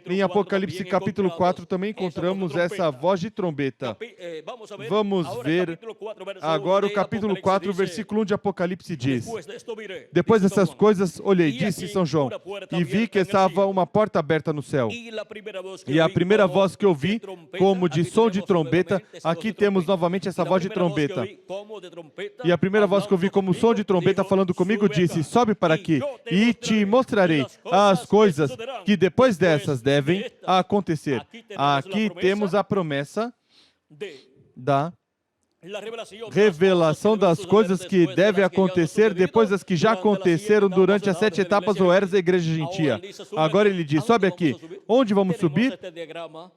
Em Apocalipse capítulo 4 também encontramos essa voz de trombeta. Vamos ver agora o capítulo 4, versículo 1 de Apocalipse diz: Depois dessas coisas, olhei, disse São João, e vi que estava uma porta aberta no céu. E a primeira voz que eu vi, como de som de trombeta, aqui temos novamente essa voz de trombeta. E a primeira voz que eu vi como som de trombeta falando comigo disse: sobe para aqui, e te mostrarei as coisas que depois dessas devem acontecer. Aqui temos a promessa da revelação das coisas que devem acontecer depois das que já aconteceram durante as 7 etapas ou eras da igreja gentia. Agora ele diz, sobe aqui. Onde vamos subir?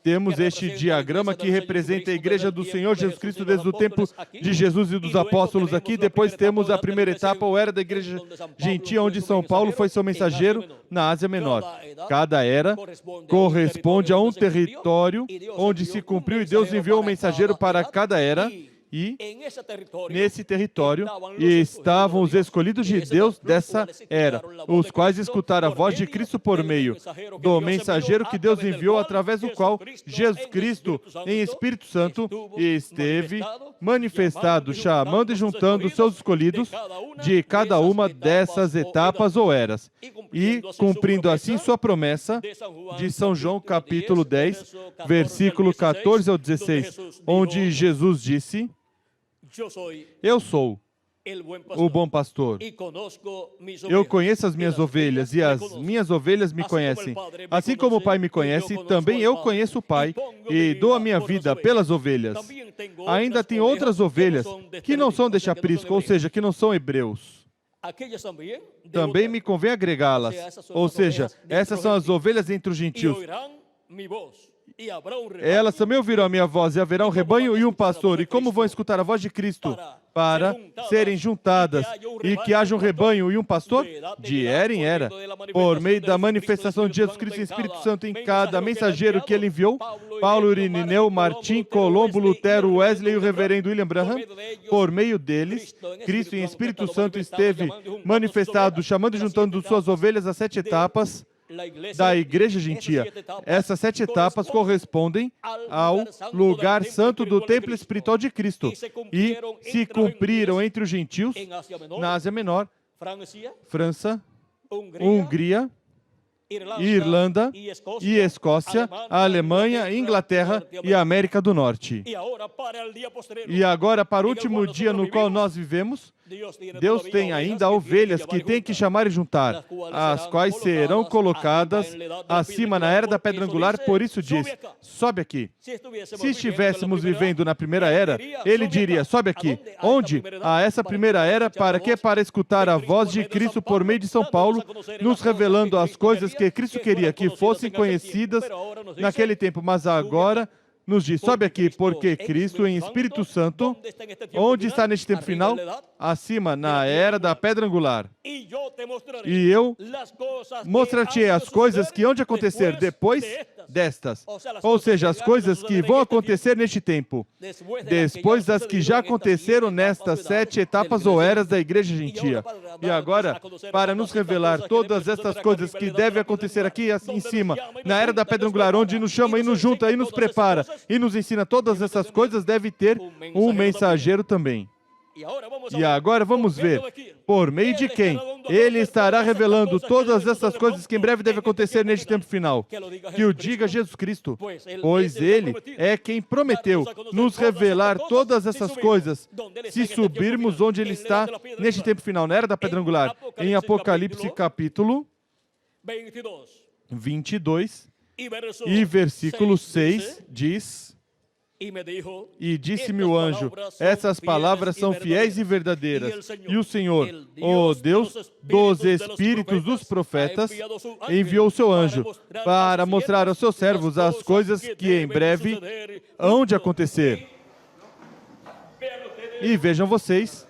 Temos este diagrama que representa a igreja do Senhor Jesus Cristo desde o tempo de Jesus e dos apóstolos aqui. Depois temos a primeira etapa ou era da igreja gentia, onde São Paulo foi seu mensageiro na Ásia Menor. Cada era corresponde a um território onde se cumpriu e Deus enviou um mensageiro para cada era. E nesse território estavam os escolhidos de Deus dessa era, os quais escutaram a voz de Cristo por meio do mensageiro que Deus enviou, através do qual Jesus Cristo, em Espírito Santo, esteve manifestado, chamando e juntando os seus escolhidos de cada uma dessas etapas ou eras, e cumprindo assim sua promessa de São João, capítulo 10, versículo 14 ao 16, onde Jesus disse: Eu sou o bom pastor. Eu conheço as minhas ovelhas e as minhas ovelhas me conhecem. Assim como o Pai me conhece, também eu conheço o Pai e dou a minha vida pelas ovelhas. Ainda tem outras ovelhas que não são deste aprisco, ou seja, que não são hebreus. Também me convém agregá-las, ou seja, essas são as ovelhas entre os gentios. Elas também ouvirão a minha voz, e haverá um rebanho e um pastor. E como vão escutar a voz de Cristo para serem juntadas e que haja um rebanho e um pastor? De era em era, por meio da manifestação de Jesus Cristo e Espírito Santo em cada mensageiro que ele enviou, Paulo, Irineu, Martim, Colombo, Lutero, Wesley e o reverendo William Branham, por meio deles, Cristo em Espírito Santo esteve manifestado, chamando e juntando suas ovelhas às 7 etapas da igreja gentia. Essas 7 etapas correspondem ao lugar santo do templo espiritual de Cristo e se cumpriram entre os gentios na Ásia Menor, França, Hungria, Irlanda e Escócia, a Alemanha, Inglaterra e a América do Norte. E agora, para o último dia no qual nós vivemos, Deus tem ainda ovelhas que tem que chamar e juntar, as quais serão colocadas acima na era da pedra angular. Por isso diz, sobe aqui. Se estivéssemos vivendo na primeira era, ele diria, sobe aqui. Onde? A essa primeira era, para quê? Para escutar a voz de Cristo por meio de São Paulo, nos revelando as coisas que Cristo queria que fossem conhecidas naquele tempo, mas agora nos diz, sobe aqui, porque Cristo em Espírito Santo, onde está neste tempo final? Acima, na era da pedra angular. E eu mostrar-te as coisas que hão de acontecer depois destas. Ou seja, as coisas que vão acontecer neste tempo, depois das que já aconteceram nestas 7 etapas ou eras da igreja gentia. E agora, para nos revelar todas estas coisas que devem acontecer aqui em cima, na era da pedra angular, onde nos chama e nos junta e nos prepara e nos ensina todas essas coisas, deve ter um mensageiro também. E agora vamos ver, por meio de quem ele estará revelando todas essas coisas que em breve devem acontecer neste tempo final. Que o diga Jesus Cristo, pois ele é quem prometeu nos revelar todas essas coisas, se subirmos onde ele está neste tempo final, na era da pedra angular. Em Apocalipse capítulo 22 e versículo 6 diz: E disse-me o anjo, essas palavras são fiéis e verdadeiras. E o Senhor, o Deus dos espíritos dos profetas, enviou o seu anjo para mostrar aos seus servos as coisas que em breve hão de acontecer. E vejam vocês,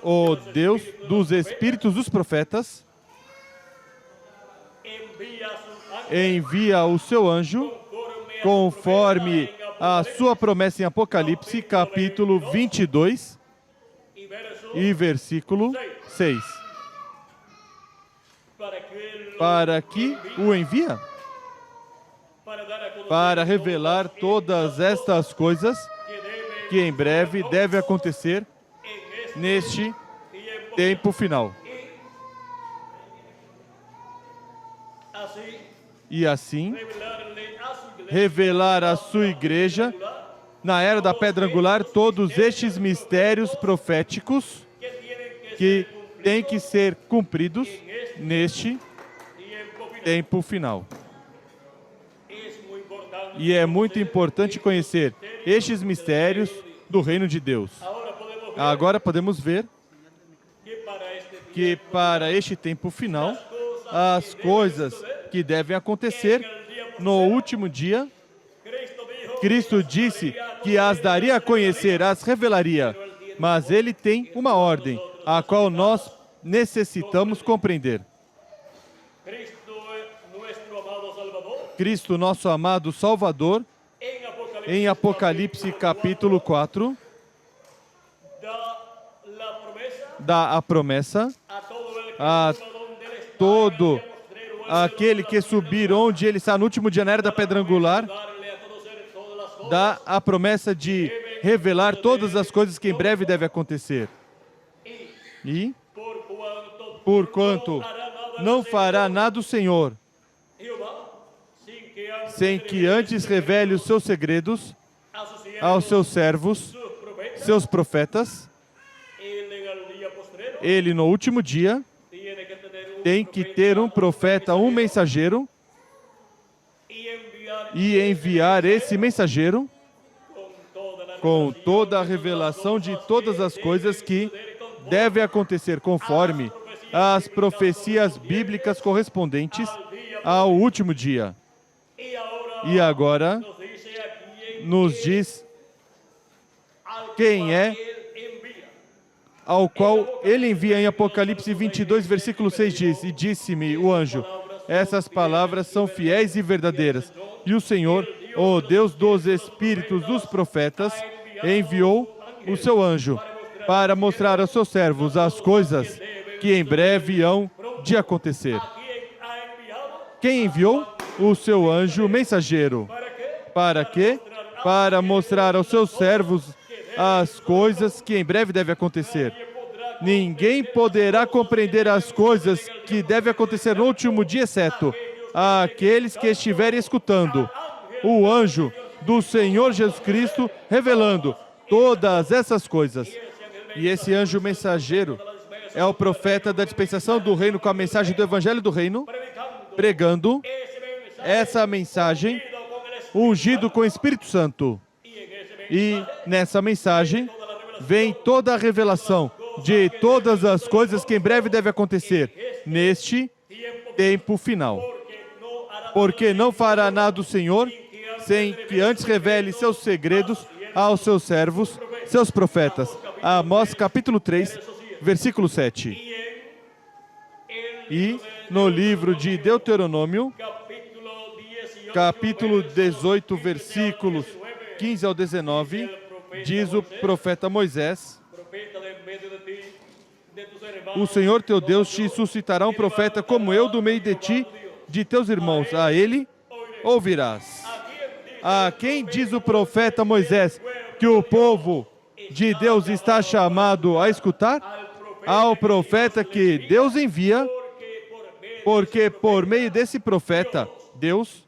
o Deus dos espíritos dos profetas envia o seu anjo conforme a sua promessa em Apocalipse, capítulo 22 e versículo 6. para que o envia? Para revelar todas estas coisas que em breve deve acontecer neste tempo final. E assim, revelar à sua igreja, na era da pedra angular, todos estes mistérios proféticos que têm que ser cumpridos neste tempo final. E é muito importante conhecer estes mistérios do reino de Deus. Agora podemos ver que para este tempo final, as coisas que devem acontecer no último dia, Cristo disse que as daria a conhecer, as revelaria, mas Ele tem uma ordem, a qual nós necessitamos compreender. Cristo, nosso amado Salvador, em Apocalipse capítulo 4, dá a promessa a todo aquele que subir onde Ele está no último dia na era da pedra angular, dá a promessa de revelar todas as coisas que em breve devem acontecer. E, porquanto não fará nada o Senhor, sem que antes revele os seus segredos aos seus servos, seus profetas, Ele no último dia tem que ter um profeta, um mensageiro, e enviar esse mensageiro com toda a revelação de todas as coisas que devem acontecer conforme as profecias bíblicas correspondentes ao último dia. E agora nos diz quem é ao qual Ele envia. Em Apocalipse 22, versículo 6 diz: E disse-me o anjo, essas palavras são fiéis e verdadeiras. E o Senhor, o Deus dos espíritos dos profetas, enviou o seu anjo para mostrar aos seus servos as coisas que em breve hão de acontecer. Quem enviou? O seu anjo mensageiro. Para quê? Para mostrar aos seus servos as coisas que em breve devem acontecer. Ninguém poderá compreender as coisas que devem acontecer no último dia, exceto aqueles que estiverem escutando o anjo do Senhor Jesus Cristo revelando todas essas coisas. E esse anjo mensageiro é o profeta da dispensação do reino com a mensagem do evangelho do reino, pregando essa mensagem, ungido com o Espírito Santo. E nessa mensagem vem toda a revelação de todas as coisas que em breve devem acontecer neste tempo final. Porque não fará nada o Senhor sem que antes revele seus segredos aos seus servos, seus profetas. Amós capítulo 3, versículo 7. E no livro de Deuteronômio, capítulo 18, versículos 15 ao 19, diz o profeta Moisés: O Senhor teu Deus te suscitará um profeta como eu do meio de ti, de teus irmãos. A ele ouvirás. A quem diz o profeta Moisés que o povo de Deus está chamado a escutar? Ao profeta que Deus envia, porque por meio desse profeta, Deus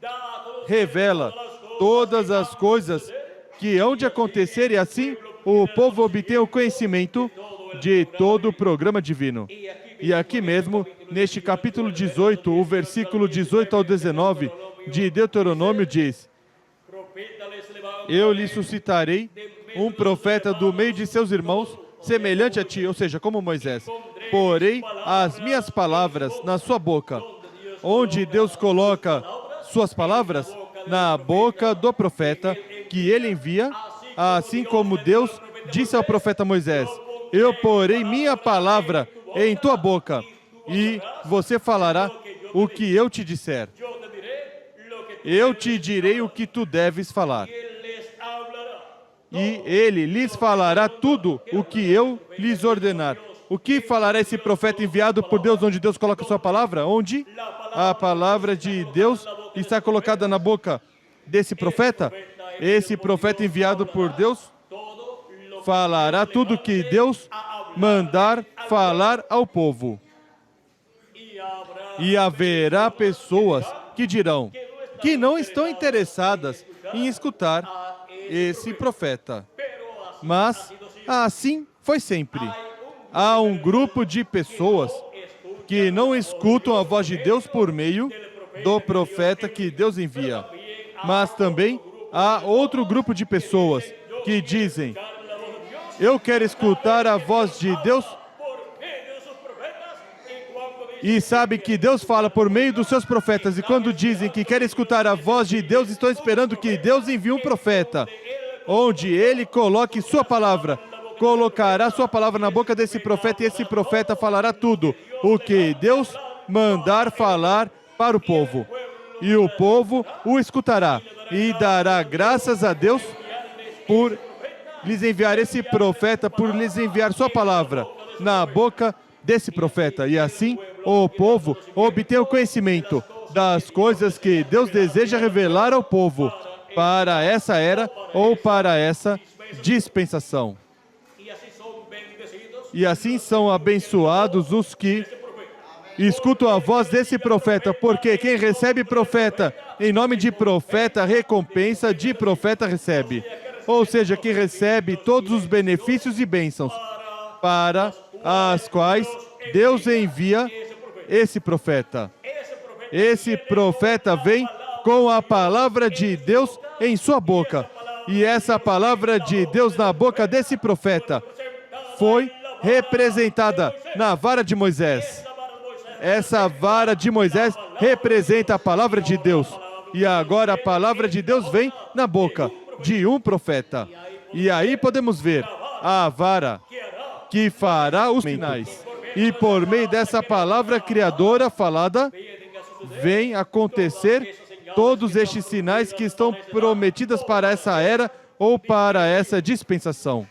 revela todas as coisas que hão de acontecer, e assim o povo obtém o conhecimento de todo o programa divino. E aqui mesmo, neste capítulo 18, o versículo 18 ao 19 de Deuteronômio diz: Eu lhe suscitarei um profeta do meio de seus irmãos, semelhante a ti, ou seja, como Moisés. Porei as minhas palavras na sua boca. Onde Deus coloca suas palavras? Na boca do profeta que ele envia, assim como Deus disse ao profeta Moisés: Eu porei minha palavra em tua boca, e você falará o que eu te disser. Eu te direi o que tu deves falar. E ele lhes falará tudo o que eu lhes ordenar. O que falará esse profeta enviado por Deus, onde Deus coloca a sua palavra? Onde a palavra de Deus está colocada na boca desse profeta? Esse profeta enviado por Deus falará tudo que Deus mandar falar ao povo. E haverá pessoas que dirão que não estão interessadas em escutar esse profeta. Mas assim foi sempre. Há um grupo de pessoas que não escutam a voz de Deus por meio do profeta que Deus envia. Mas também há outro grupo de pessoas que dizem: eu quero escutar a voz de Deus, e sabe que Deus fala por meio dos seus profetas, e quando dizem que querem escutar a voz de Deus, estão esperando que Deus envie um profeta, onde ele coloque sua palavra, colocará sua palavra na boca desse profeta, e esse profeta falará tudo o que Deus mandar falar para o povo. E o povo o escutará e dará graças a Deus por lhes enviar esse profeta, por lhes enviar sua palavra na boca desse profeta. E assim o povo obtém o conhecimento das coisas que Deus deseja revelar ao povo para essa era ou para essa dispensação. E assim são abençoados os que escutam a voz desse profeta, porque quem recebe profeta em nome de profeta, recompensa de profeta recebe. Ou seja, que recebe todos os benefícios e bênçãos para as quais Deus envia esse profeta. Esse profeta vem com a palavra de Deus em sua boca. E essa palavra de Deus na boca desse profeta foi representada na vara de Moisés. Essa vara de Moisés representa a palavra de Deus. E agora a palavra de Deus vem na boca de um profeta. E aí podemos ver a vara que fará os sinais. E por meio dessa palavra criadora falada, vem acontecer todos estes sinais que estão prometidos para essa era ou para essa dispensação.